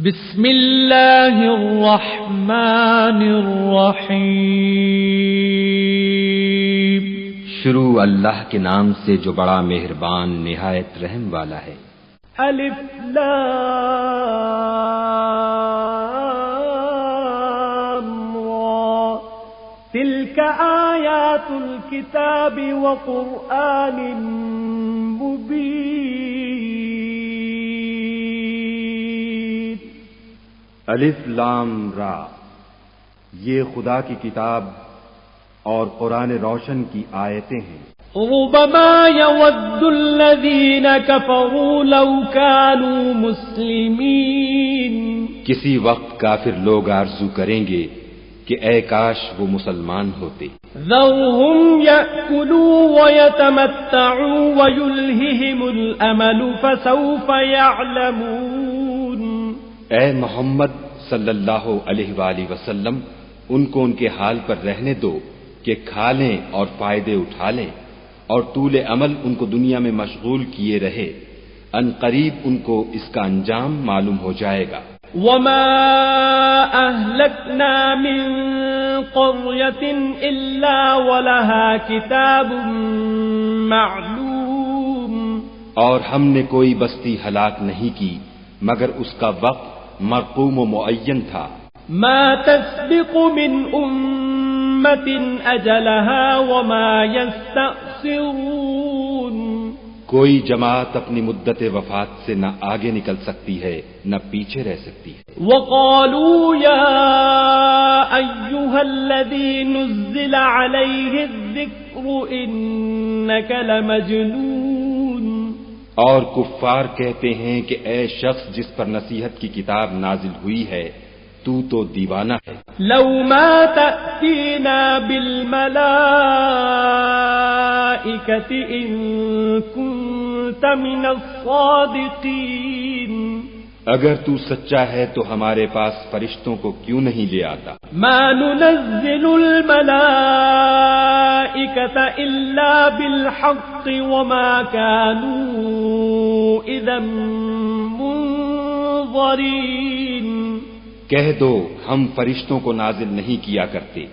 بسم اللہ الرحمن الرحیم۔ شروع اللہ کے نام سے جو بڑا مہربان نہایت رحم والا ہے۔ الف لام را تلک آیات الکتاب وقرآن مبین۔ الف لام را، یہ خدا کی کتاب اور قرآن روشن کی آیتیں ہیں۔ ربما يود الذين كفروا لو كانوا مسلمين۔ کسی وقت کافر لوگ آرزو کریں گے کہ اے کاش وہ مسلمان ہوتے۔ ذرهم يأكلوا ويتمتعوا ويلههم الأمل فسوف يعلمون۔ اے محمد صلی اللہ علیہ وآلہ وسلم، ان کو ان کے حال پر رہنے دو کہ کھا لیں اور فائدے اٹھا لیں، اور طول عمل ان کو دنیا میں مشغول کیے رہے، ان قریب ان کو اس کا انجام معلوم ہو جائے گا۔ وما أهلكنا من قرية إلا ولها كتاب معلوم۔ اور ہم نے کوئی بستی ہلاک نہیں کی مگر اس کا وقت مرقوم و معین تھا۔ ما تسبق من أمة أجلها وما يستأخرون۔ کوئی جماعت اپنی مدت وفات سے نہ آگے نکل سکتی ہے نہ پیچھے رہ سکتی ہے۔ وقالوا يا أيها الذي نزل عليه الذكر إنك لمجنون۔ اور کفار کہتے ہیں کہ اے شخص جس پر نصیحت کی کتاب نازل ہوئی ہے تو دیوانہ ہے۔ لو ما تأتینا بالملائکة إن كنت من الصادقین۔ اگر تو سچا ہے تو ہمارے پاس فرشتوں کو کیوں نہیں لے آتا؟ ما ننزل الملائکة إلا بالحق وما كانوا إذا منظرین۔ کہہ دو ہم فرشتوں کو نازل نہیں کیا کرتے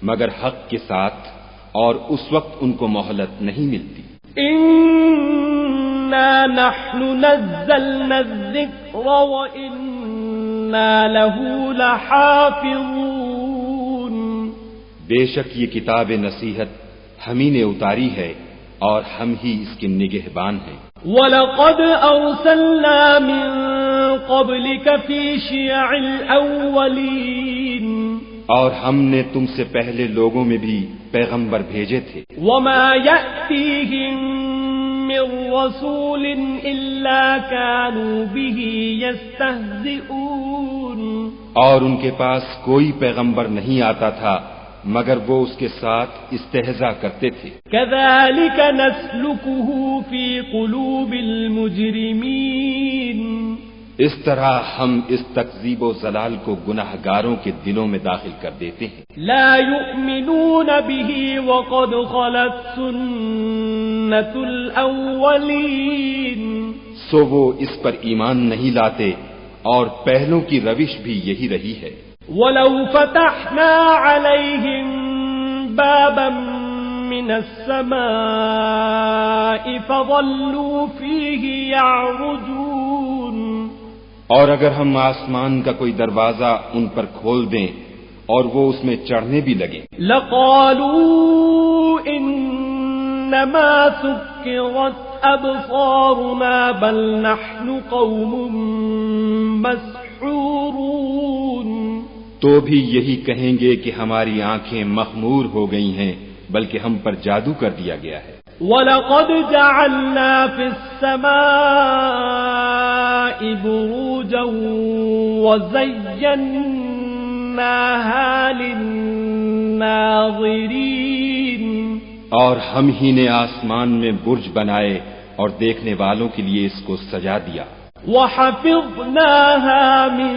مگر حق کے ساتھ، اور اس وقت ان کو مہلت نہیں ملتی۔ انا نحن نزلنا الذکر وانا له لحافظون۔ بے شک یہ کتاب نصیحت ہم ہی نے اتاری ہے اور ہم ہی اس کے نگہبان ہیں۔ وَلَقَدْ أَرْسَلْنَا مِن قَبْلِكَ فِي شِيَعِ الْأَوَّلِينَ۔ اور ہم نے تم سے پہلے لوگوں میں بھی پیغمبر بھیجے تھے۔ وَمَا يَأْتِيهِم مِّن رَّسُولٍ إِلَّا كَانُوا بِهِ يَسْتَهْزِئُونَ۔ اور ان کے پاس کوئی پیغمبر نہیں آتا تھا مگر وہ اس کے ساتھ استہزاء کرتے تھے۔ كَذَلِكَ نَسْلُكُهُ فِي قُلُوبِ الْمُجْرِمِينَ۔ اس طرح ہم اس تکذیب و ضلال کو گناہگاروں کے دلوں میں داخل کر دیتے ہیں۔ لا يؤمنون به وقد خلت سنة الأولين۔ سو وہ اس پر ایمان نہیں لاتے اور پہلوں کی روش بھی یہی رہی ہے۔ ولو فتحنا عليهم بابا من السماء فظلوا فيه يعرجون۔ اور اگر ہم آسمان کا کوئی دروازہ ان پر کھول دیں اور وہ اس میں چڑھنے بھی لگے، لقالوا انما سكرت ابصارنا بل نحن قوم مسحورون۔ تو بھی یہی کہیں گے کہ ہماری آنکھیں مخمور ہو گئی ہیں بلکہ ہم پر جادو کر دیا گیا ہے۔ وَلَقَدْ جَعَلْنَا فِي السَّمَاءِ بُرُوجًا وَزَيَّنَّاهَا لِلنَّاظِرِينَ۔ اور ہم ہی نے آسمان میں برج بنائے اور دیکھنے والوں کے لیے اس کو سجا دیا۔ وَحَفِظْنَاهَا مِن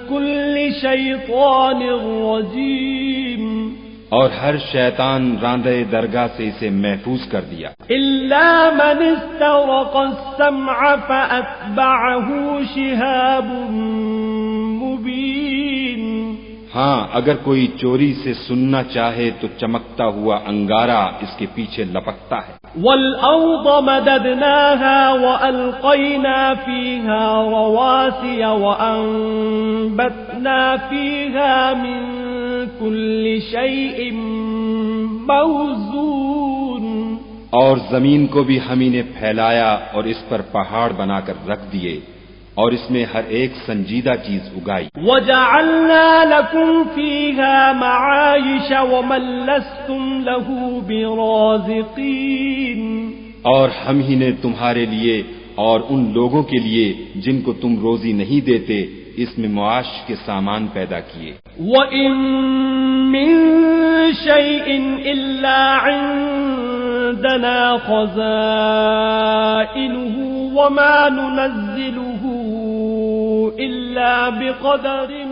كُلِّ شَيْطَانٍ رَّجِيمٍ۔ اور ہر شیطان راندے درگاہ سے اسے محفوظ کر دیا إلا من استرق السمع فأتبعه شهاب مبين. ہاں اگر کوئی چوری سے سننا چاہے تو چمکتا ہوا انگارہ اس کے پیچھے لپکتا ہے. والأرض مددناها وألقينا فيها رواسي وأنبتنا فيها من كل شيء موزون. اور زمین کو بھی ہم ہی نے پھیلایا اور اس پر پہاڑ بنا کر رکھ دیے اور اس میں ہر ایک سنجیدہ چیز اگائی. وجعلنا لكم فيها معايش ومن لستم له برازقين. اور ہم ہی نے تمہارے لیے اور ان لوگوں کے لیے جن کو تم روزی نہیں دیتے اس میں معاش کے سامان پیدا کیے. وَإِن مِّن شَيْءٍ إِلَّا عِندَنَا خَزَائِنُهُ وَمَا نُنَزِّلُهُ إِلَّا بِقَدَرٍ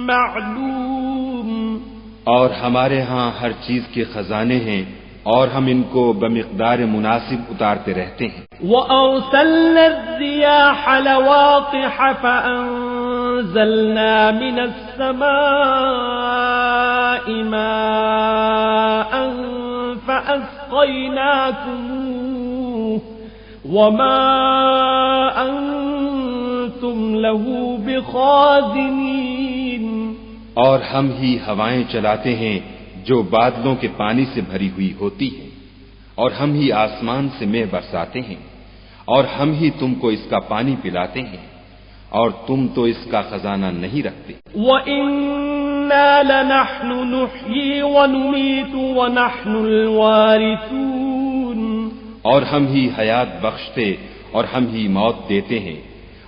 مَّعْلُومٍ. اور ہمارے ہاں ہر چیز کے خزانے ہیں اور ہم ان کو بمقدار مناسب اتارتے رہتے ہیں. وَأَرْسَلْنَا الرِّيَاحَ لَوَاقِحَ فَأَنزَلْنَا مِنَ السَّمَاءِ مَاءً فَأَسْقَيْنَاكُمُوهُ وَمَا أَنتُمْ لَهُ بِخَازِنِينَ. اور ہم ہی ہوائیں چلاتے ہیں جو بادلوں کے پانی سے بھری ہوئی ہوتی ہے اور ہم ہی آسمان سے مے برساتے ہیں اور ہم ہی تم کو اس کا پانی پلاتے ہیں اور تم تو اس کا خزانہ نہیں رکھتے. وَإِنَّا لَنَحْنُ نُحْيِي وَنُمِيتُ وَنَحْنُ الْوَارِثُونَ. اور ہم ہی حیات بخشتے اور ہم ہی موت دیتے ہیں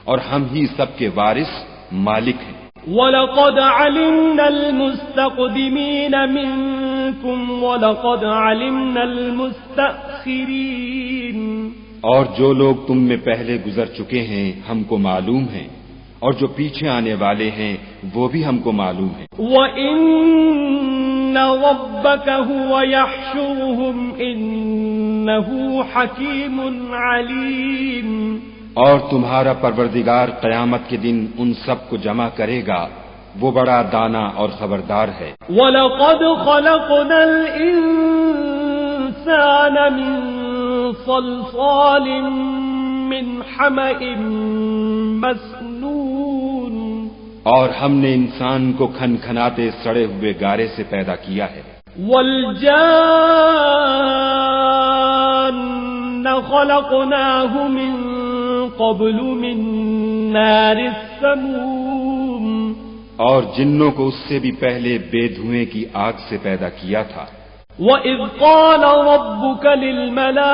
اور ہم ہی سب کے وارث مالک ہیں. وَلَقَدْ عَلِمْنَا الْمُسْتَقْدِمِينَ مِنكُمْ وَلَقَدْ عَلِمْنَا الْمُسْتَأْخِرِينَ. اور جو لوگ تم میں پہلے گزر چکے ہیں ہم کو معلوم ہیں اور جو پیچھے آنے والے ہیں وہ بھی ہم کو معلوم ہیں. وَإِنَّ رَبَّكَ هُوَ يَحْشُرُهُمْ إِنَّهُ حَكِيمٌ عَلِيمٌ. اور تمہارا پروردگار قیامت کے دن ان سب کو جمع کرے گا وہ بڑا دانا اور خبردار ہے. وَلَقَدْ خَلَقْنَا الْإِنسَانَ مِنْ صَلْصَالٍ مِّنْ حَمَإٍ مَسْنُونٍ. اور ہم نے انسان کو کھنکھناتے سڑے ہوئے گارے سے پیدا کیا ہے. وَالْجَانَّ خَلَقْنَاهُ مِنْ قَبْلُ مِنْ نَارِ السَّمُومِ. اور جنوں کو اس سے بھی پہلے بے دھوئیں کی آگ سے پیدا کیا تھا. وَإِذْ قَالَ رَبُّكَ لِلْمَلَائِكَةِ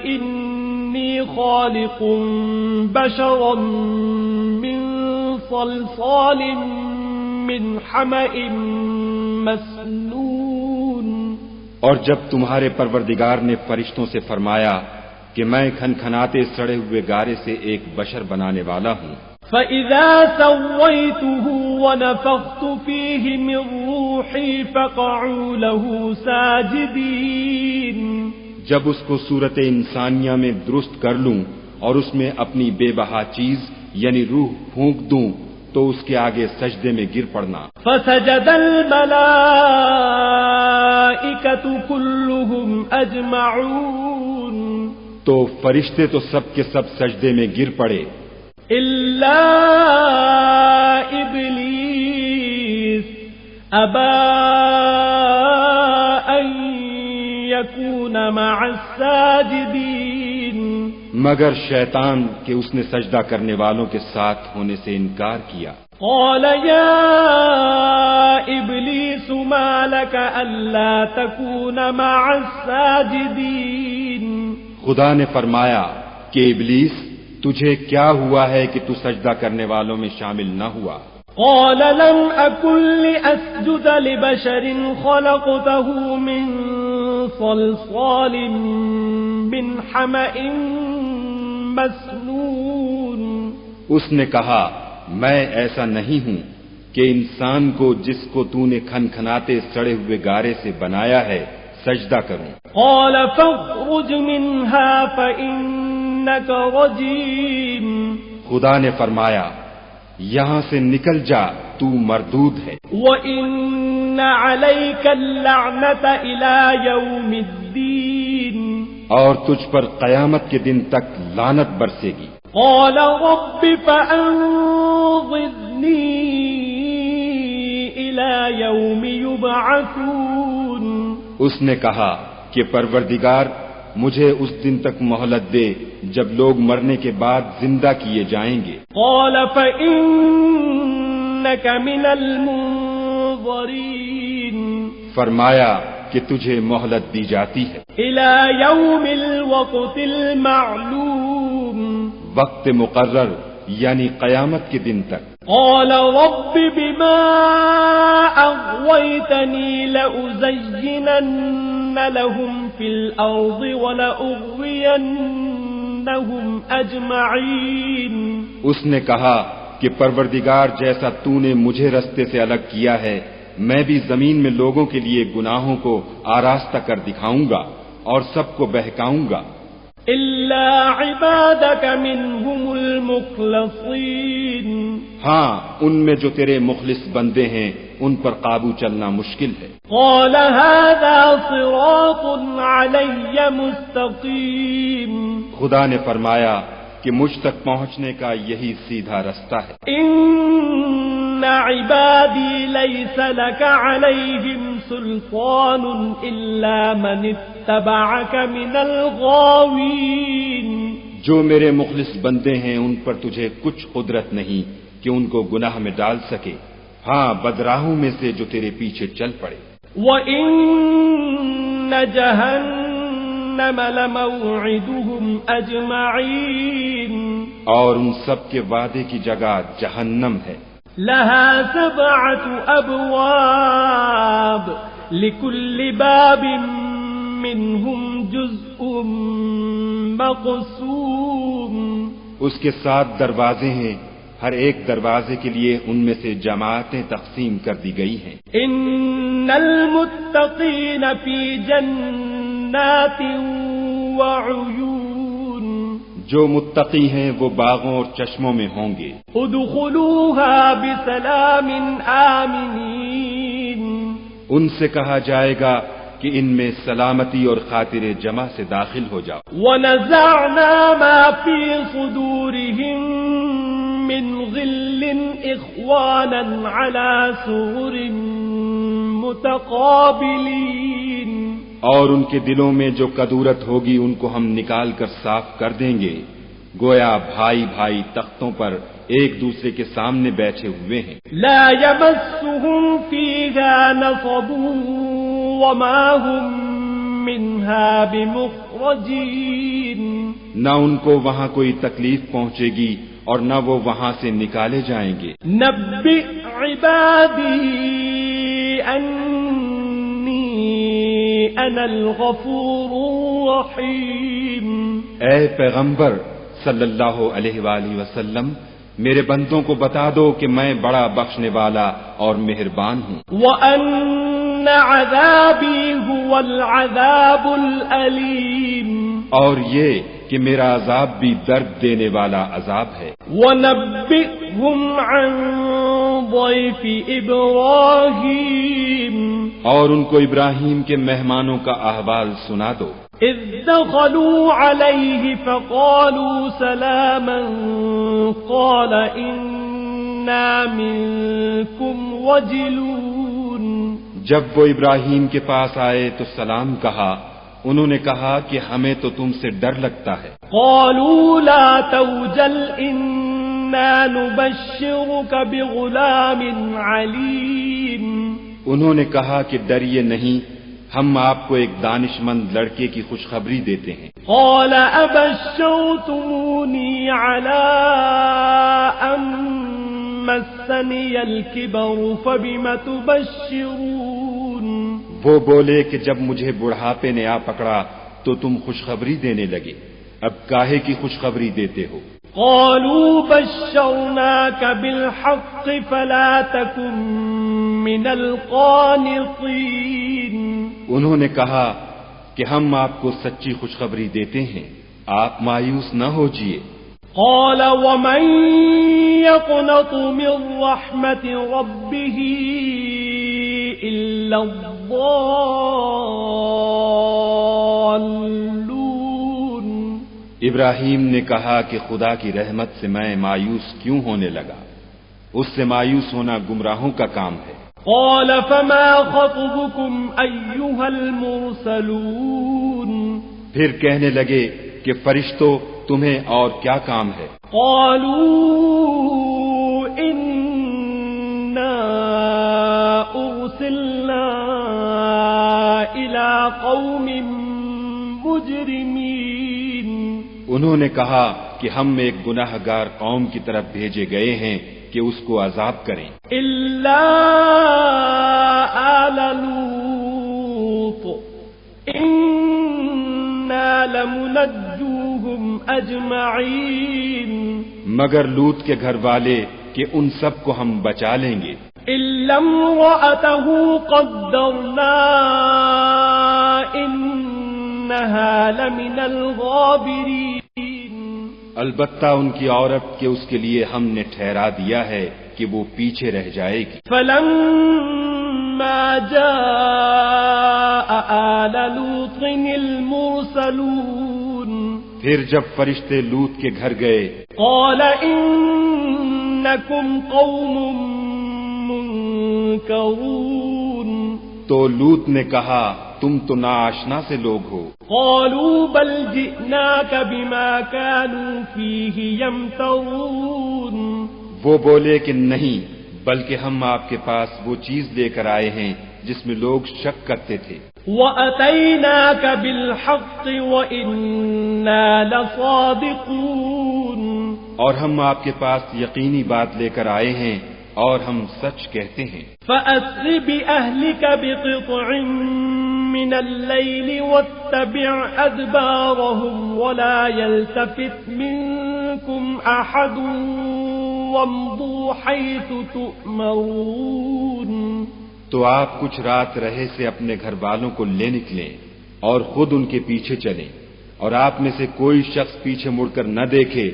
إِنِّي خَالِقٌ بَشَرًا مِّن صَلْصَالٍ مِّنْ حَمَإٍ مَسْنُونٍ. اور جب تمہارے پروردگار نے فرشتوں سے فرمایا کہ میں کھنکھناتے سڑے ہوئے گارے سے ایک بشر بنانے والا ہوں. فَإِذَا سَوَّيْتُهُ وَنَفَخْتُ فِيهِ مِنْ رُوحِي فَقَعُوا لَهُ سَاجِدِينَ. جب اس کو صورت انسانیہ میں درست کر لوں اور اس میں اپنی بے بہا چیز یعنی روح پھونک دوں تو اس کے آگے سجدے میں گر پڑنا. فَسَجَدَ الْمَلَائِكَةُ كُلُّهُمْ أَجْمَعُونَ. تو فرشتے تو سب کے سب سجدے میں گر پڑے إِلَّا إِبْلِيسَ أَبَى أَن يَكُونَ مَعَ السَّاجِدِينَ. مگر شیطان کہ اس نے سجدہ کرنے والوں کے ساتھ ہونے سے انکار کیا. قال يا إبليس ما لك ألا تكون مع الساجدين. خدا نے فرمایا کہ ابلیس تجھے کیا ہوا ہے کہ تو سجدہ کرنے والوں میں شامل نہ ہوا. قال لم أكن لأسجد لبشر خلقته من صلصال من حمأ مسنون. اس نے کہا میں ایسا نہیں ہوں کہ انسان کو جس کو تو نے کھنکھناتے سڑے ہوئے گارے سے بنایا ہے سجدہ کروں؟ قال فاخرج منها فإنك رجيم. خدا نے فرمایا یہاں سے نکل جا، تو مردود ہے. وَإِنَّ عَلَيْكَ اللَّعْنَةَ إِلَى يَوْمِ الدِّينِ. اور تجھ پر قیامت کے دن تک لعنت برسے گی. قال رب فأنظرني إلى يوم يبعثون. اس نے کہا کہ پروردگار مجھے اس دن تک مہلت دے جب لوگ مرنے کے بعد زندہ کیے جائیں گے. قال فإنك من المنظرين. فرمایا کہ تجھے مہلت دی جاتی ہے إلى يوم الوقت المعلوم. وقت مقرر یعنی قیامت کے دن تک. قال رب بما أغويتني لأزينن لهم في الأرض ولأغوينهم أجمعين. اس نے کہا کہ پروردگار جیسا تو نے مجھے رستے سے الگ کیا ہے میں بھی زمین میں لوگوں کے لیے گناہوں کو آراستہ کر دکھاؤں گا اور سب کو بہکاؤں گا. إلا عبادك منهم المخلصين. ہاں ان میں جو تیرے مخلص بندے ہیں ان پر قابو چلنا مشکل ہے. قال هذا صراط علي مستقيم. خدا نے فرمایا کہ مجھ تک پہنچنے کا یہی سیدھا رستہ ہے. إن عبادي ليس لك عليهم سلطان إلا من اتبعك من الغاوين. جو میرے مخلص بندے ہیں ان پر تجھے کچھ قدرت نہیں کہ ان کو گناہ میں ڈال سکے، ہاں بدراہوں میں سے جو تیرے پیچھے چل پڑے. وَإِنَّ جَهَنَّمَ لَمَوْعِدُهُمْ أَجْمَعِينَ. اور ان سب کے وعدے کی جگہ جہنم ہے. لَهَا 7 أَبْوَابٍ لِكُلِّ بَابٍ مِّنْهُمْ جُزْءٌ مَّقْسُومٌ. اس کے 7 دروازے ہیں، ہر ایک دروازے کے لیے ان میں سے جماعتیں تقسیم کر دی گئی ہیں. ان المتقین فی جنات وعیون. جو متقی ہیں وہ باغوں اور چشموں میں ہوں گے. ادخلوها بسلام آمنین. ان سے کہا جائے گا کہ ان میں سلامتی اور خاطر جمع سے داخل ہو جاؤ. ونزعنا ما فی صدورهم من غل اخوانا على سرر متقابلین. اور ان کے دلوں میں جو کدورت ہوگی ان کو ہم نکال کر صاف کر دیں گے، گویا بھائی بھائی تختوں پر ایک دوسرے کے سامنے بیٹھے ہوئے ہیں. لا يمسهم فيها نصب وما هم منها بمخرجين. نہ ان کو وہاں کوئی تکلیف پہنچے گی اور نہ وہ وہاں سے نکالے جائیں گے. نبئ عبادی انی انا الغفور الرحیم. اے پیغمبر صلی اللہ علیہ وآلہ وسلم میرے بندوں کو بتا دو کہ میں بڑا بخشنے والا اور مہربان ہوں. وَأَنَّ عَذَابِي هُوَ الْعَذَابُ الْأَلِيمُ. اور یہ کہ میرا عذاب بھی درد دینے والا عذاب ہے. وَنَبِّئْهُمْ عَنْ ضَيْفِ إِبْرَاهِيمَ. اور ان کو ابراہیم کے مہمانوں کا احوال سنا دو. إِذْ دَخَلُوا عَلَيْهِ فَقَالُوا سَلَامًا قَالَ إِنَّا مِنكُمْ وَجِلُونَ. جب وہ ابراہیم کے پاس آئے تو سلام کہا، انہوں نے کہا کہ ہمیں تو تم سے ڈر لگتا ہے. قالوا لا توجل إنا نبشرك بغلام عليم. انہوں نے کہا کہ ڈریے نہیں، ہم آپ کو ایک دانش مند لڑکے کی خوشخبری دیتے ہیں. قال أبشرتموني على أن مسني الكبر فبم تبشرون. وہ بولے کہ جب مجھے بڑھاپے نے آ پکڑا تو تم خوشخبری دینے لگے، اب کاہے کی خوشخبری دیتے ہو؟ قالوا بشرناك بالحق فلا تكن من القانطين انہوں نے کہا کہ ہم آپ کو سچی خوشخبری دیتے ہیں، آپ مایوس نہ ہوجیے۔ قال ومن يقنط من رحمة ربه إلا الضالون ابراہیم نے کہا کہ خدا کی رحمت سے میں مایوس کیوں ہونے لگا؟ اس سے مایوس ہونا گمراہوں کا کام ہے۔ قال فما خطبكم أيها المرسلون پھر کہنے لگے کہ فرشتوں تمہیں اور کیا کام ہے؟ قالوا إنا أرسلنا إلى قوم مجرمين انہوں نے کہا کہ ہم ایک گناہ گار قوم کی طرف بھیجے گئے ہیں کہ اس کو عذاب کریں، إلا آل لوط إنا لمنجوهم أجمعين مگر لوط کے گھر والے کہ ان سب کو ہم بچا لیں گے، إلا امرأته قدرنا إنها لمن الغابرين البتہ ان کی عورت کہ اس کے لیے ہم نے ٹھہرا دیا ہے کہ وہ پیچھے رہ جائے گی۔ فلما جاء آل لوط المرسلون پھر جب فرشتے لوط کے گھر گئے، قال إنكم قوم منكرون تو لوط نے کہا تم تو ناآشنا سے لوگ ہو۔ قالوا بل جئناك بما كانوا فيه يمترون وہ بولے کہ نہیں، بلکہ ہم آپ کے پاس وہ چیز لے کر آئے ہیں جس میں لوگ شک کرتے تھے، وَأَتَيْنَاكَ بِالْحَقِّ وَإِنَّا لَصَادِقُونَ اور ہم آپ کے پاس یقینی بات لے کر آئے ہیں اور ہم سچ کہتے ہیں۔ فَأَسْرِ بِأَهْلِكَ بِقِطْعٍ مِّنَ اللَّيْلِ وَاتَّبِعْ أَدْبَارَهُمْ وَلَا يَلْتَفِتْ مِنكُمْ أَحَدٌ وَامْضُوا حَيْثُ تُؤْمَرُونَ تو آپ کچھ رات رہے سے اپنے گھر والوں کو لے نکلیں اور خود ان کے پیچھے چلیں، اور آپ میں سے کوئی شخص پیچھے مڑ کر نہ دیکھے،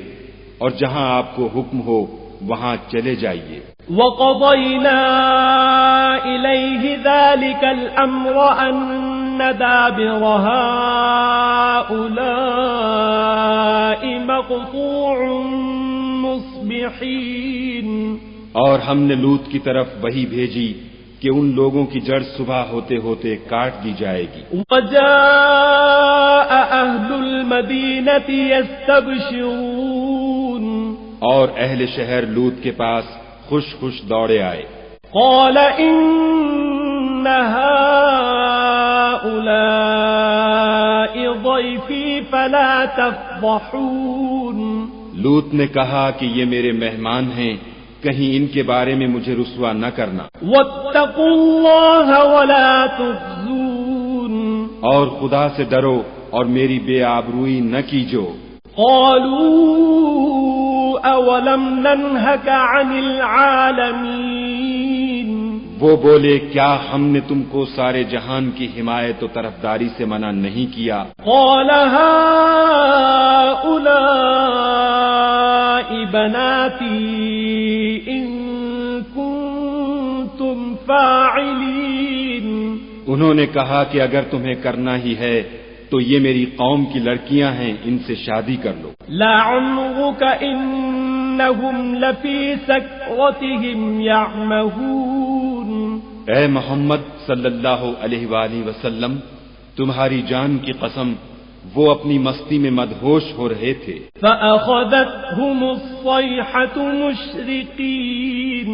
اور جہاں آپ کو حکم ہو وہاں چلے جائیے۔ وَقَضَيْنَا إِلَيْهِ ذَلِكَ الْأَمْرَ أَنَّ دَابِرَ هَٰؤُلَاءِ مَقْطُوعٌ مُصْبِحِينَ اور ہم نے لوط کی طرف وحی بھیجی کہ ان لوگوں کی جڑ صبح ہوتے ہوتے کاٹ دی جائے گی۔ وَجَاءَ أَهْلُ الْمَدِينَةِ يَسْتَبْشِرُونَ اور اہل شہر لوط کے پاس خوش خوش دوڑے آئے۔ قَالَ إِنَّ هَٰؤُلَاءِ ضَيْفِي فَلَا تَفْضَحُونِ لوط نے کہا کہ یہ میرے مہمان ہیں، کہیں ان کے بارے میں مجھے رسوا نہ کرنا، وَاتَّقُوا اللَّهَ وَلَا تُخْزُونِ اور خدا سے ڈرو اور میری بے آبروئی نہ کیجو۔ قَالُوا أَوَلَمْ نَنْهَكَ عَنِ الْعَالَمِينَ وہ بولے کیا ہم نے تم کو سارے جہان کی حمایت و طرفداری سے منع نہیں کیا؟ قَالَ هَٰؤُلَاءِ بَنَاتِي إِن كُنتُمْ فَاعِلِينَ انہوں نے کہا کہ اگر تمہیں کرنا ہی ہے تو یہ میری قوم کی لڑکیاں ہیں، ان سے شادی کر لو۔ لَعَمْرُكَ إِنَّهُمْ لَفِي سَكْرَتِهِمْ يَعْمَهُونَ اے محمد صلی اللہ علیہ وآلہ وسلم، تمہاری جان کی قسم وہ اپنی مستی میں مدہوش ہو رہے تھے۔ فَأَخَذَتْهُمُ الصَّيْحَةُ مُشْرِقِينَ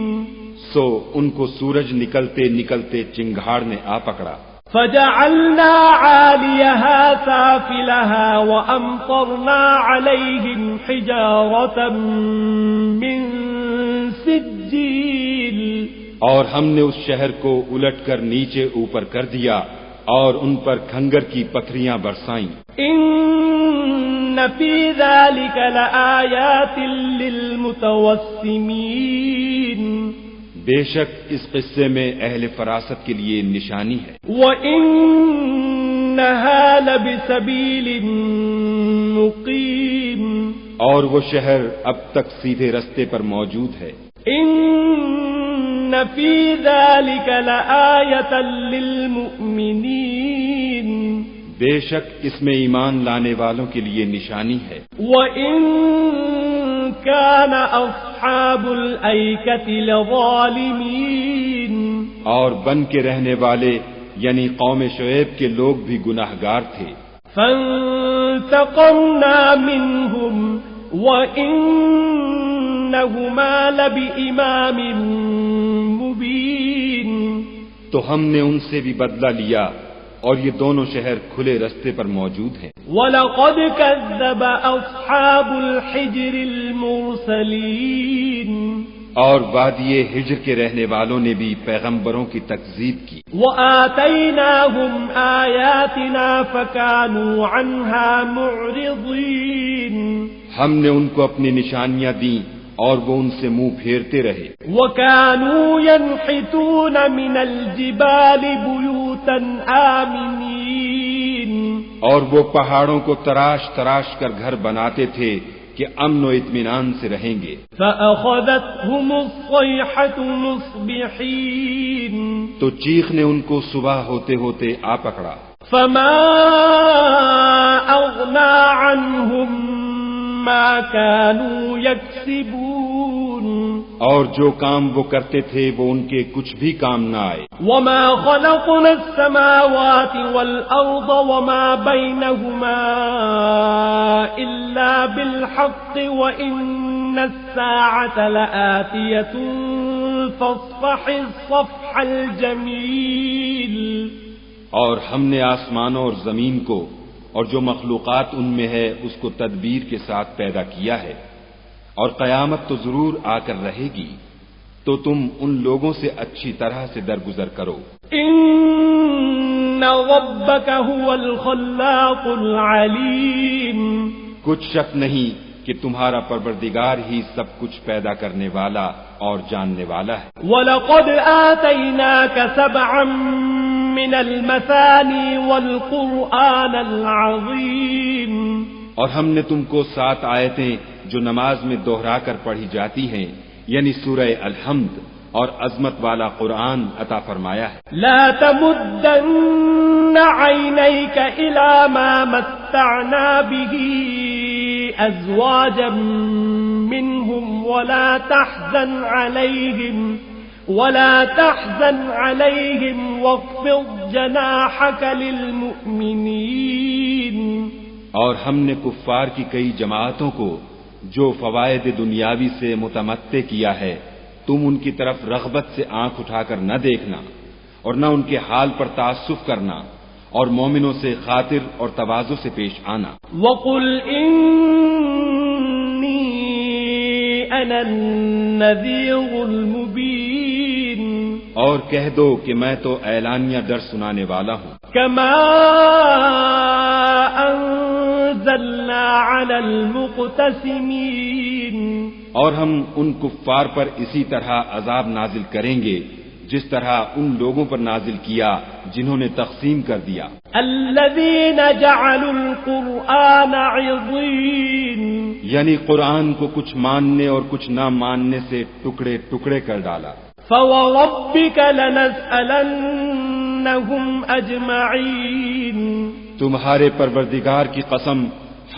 سو ان کو سورج نکلتے نکلتے چنگھاڑ نے آ پکڑا۔ فَجَعَلْنَا عَالِيَهَا سَافِلَهَا وَأَمْطَرْنَا عَلَيْهِمْ حِجَارَةً مِّن سِجِّيلٍ اور ہم نے اس شہر کو الٹ کر نیچے اوپر کر دیا اور ان پر کھنگر کی پتھریاں برسائیں۔ إِنَّ فی ذلک لآیات للمتوسمین، بے شک اس قصے میں اہل فراست کے لیے نشانی ہے۔ وَإِنَّهَا لَبِسَبِيلٍ مُقِيمٍ، اور وہ شہر اب تک سیدھے رستے پر موجود ہے۔ إِنَّ فِي ذَلِكَ لَآیَةً لِلْمُؤْمِنِينَ، بے شک اس میں ایمان لانے والوں کے لیے نشانی ہے۔ وَإِن كَانَ أَصْحَابُ الْأَيْكَةِ لَظَالِمِينَ، اور بن کے رہنے والے یعنی قوم شعیب کے لوگ بھی گناہگار تھے۔ فَانْتَقَمْنَا مِنْهُمْ وَإِنَّهُمَا لَبِإِمَامٍ مُبِينٍ، تو ہم نے ان سے بھی بدلہ لیا اور یہ دونوں شہر کھلے رستے پر موجود ہیں۔ وَلَقَدْ كَذَّبَ أَصْحَابُ الْحِجْرِ الْمُرْسَلِينَ، اور وادی ہجر کے رہنے والوں نے بھی پیغمبروں کی تکذیب کی۔ وَآتَيْنَاهُمْ آيَاتِنَا فَكَانُوا عَنْهَا مُعْرِضِينَ، ہم نے ان کو اپنی نشانیاں دیں اور وہ ان سے منہ پھیرتے رہے۔ وَكَانُوا يَنْحِتُونَ مِنَ الْجِبَالِ بُيُوتًا آمِنِينَ، اور وہ پہاڑوں کو تراش تراش کر گھر بناتے تھے کہ امن و اطمینان سے رہیں گے۔ فَأَخَذَتْهُمُ الصَّيْحَةُ مُصْبِحِينَ، تو چیخ نے ان کو صبح ہوتے ہوتے آ پکڑا۔ فَمَا أَغْنَى عَنْهُمْ مَا كَانُوا يَكْسِبُونَ، اور جو کام وہ کرتے تھے وہ ان کے کچھ بھی کام نہ آئے۔ وَمَا خَلَقْنَا السَّمَاوَاتِ وَالْأَرْضَ وَمَا بَيْنَهُمَا إِلَّا بِالْحَقِّ وَإِنَّ السَّاعَةَ لَآتِيَةٌ فَاصْفَحِ الصَّفْحَ الْجَمِيلَ، اور ہم نے آسمانوں اور زمین کو اور جو مخلوقات ان میں ہے اس کو تدبیر کے ساتھ پیدا کیا ہے، اور قیامت تو ضرور آ کر رہے گی، تو تم ان لوگوں سے اچھی طرح سے درگزر کرو۔ إِنَّ رَبَّكَ هُوَ الْخَلَّاقُ الْعَلِيمُ، کچھ شک نہیں کہ تمہارا پروردگار ہی سب کچھ پیدا کرنے والا اور جاننے والا ہے۔ وَلَقَدْ آتَيْنَاكَ سَبْعًا مِنَ الْمَثَانِي وَالْقُرْآنَ الْعَظِيمَ، اور ہم نے تم کو 7 آیتیں جو نماز میں دوہرا کر پڑھی جاتی ہیں یعنی سورہ الحمد اور عظمت والا قرآن عطا فرمایا ہے۔ لا تمدن عینیک الی ما متعنا به ازواجا منهم ولا تحزن علیہم واخفض جناحک للمؤمنین، اور ہم نے کفار کی کئی جماعتوں کو جو فوائد دنیاوی سے متمتع کیا ہے تم ان کی طرف رغبت سے آنکھ اٹھا کر نہ دیکھنا اور نہ ان کے حال پر تعصب کرنا اور مومنوں سے خاطر اور تواضع سے پیش آنا۔ وَقُلْ إِنِّي أَنَا النَّذِيرُ الْمُبِينُ، اور کہہ دو کہ میں تو اعلانیہ ڈر سنانے والا ہوں۔ كما أنزلنا على المقتسمين، اور ہم ان کفار پر اسی طرح عذاب نازل کریں گے جس طرح ان لوگوں پر نازل کیا جنہوں نے تقسیم کر دیا۔ الذين جعلوا القرآن عضين، یعنی قرآن کو کچھ ماننے اور کچھ نہ ماننے سے ٹکڑے ٹکڑے کر ڈالا۔ فوربك لنسألنهم أجمعين، تمہارے پروردگار کی قسم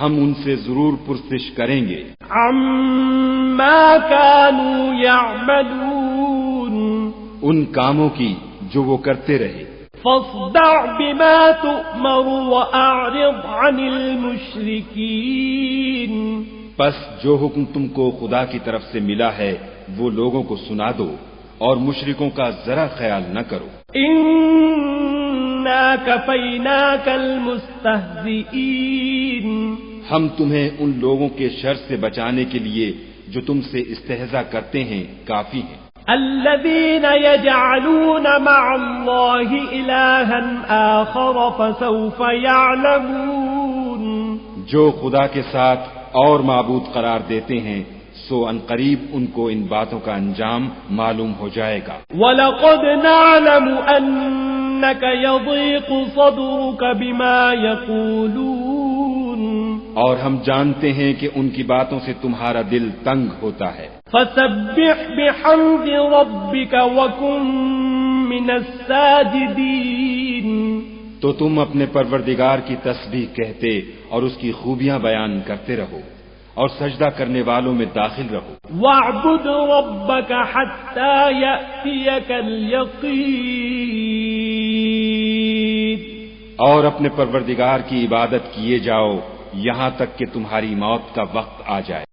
ہم ان سے ضرور پرسش کریں گے عما كانوا يعملون، ان کاموں کی جو وہ کرتے رہے۔ فاصدع بما تؤمر وأعرض عن المشركين، پس جو حکم تم کو خدا کی طرف سے ملا ہے وہ لوگوں کو سنا دو اور مشرکوں کا ذرا خیال نہ کرو۔ إنا كفيناك المستهزئين، ہم تمہیں ان لوگوں کے شر سے بچانے کے لیے جو تم سے استہزاء کرتے ہیں کافی ہیں۔ الذين يجعلون مع الله إلها آخر فسوف يعلمون، جو خدا کے ساتھ اور معبود قرار دیتے ہیں سو عنقریب ان کو ان باتوں کا انجام معلوم ہو جائے گا۔ وَلَقَدْ نَعْلَمُ أَنَّكَ يَضِيقُ صَدْرُكَ بِمَا يَقُولُونَ اور ہم جانتے ہیں کہ ان کی باتوں سے تمہارا دل تنگ ہوتا ہے۔ فَسَبِّحْ بِحَمْدِ رَبِّكَ وَكُن مِّنَ السَّاجِدِينَ تو تم اپنے پروردگار کی تسبیح کہتے اور اس کی خوبیاں بیان کرتے رہو اور سجدہ کرنے والوں میں داخل رہو۔ وَاعْبُدْ رَبَّكَ حَتَّى يَأْتِيَكَ الْيَقِينُ اور اپنے پروردگار کی عبادت کیے جاؤ یہاں تک کہ تمہاری موت کا وقت آ جائے۔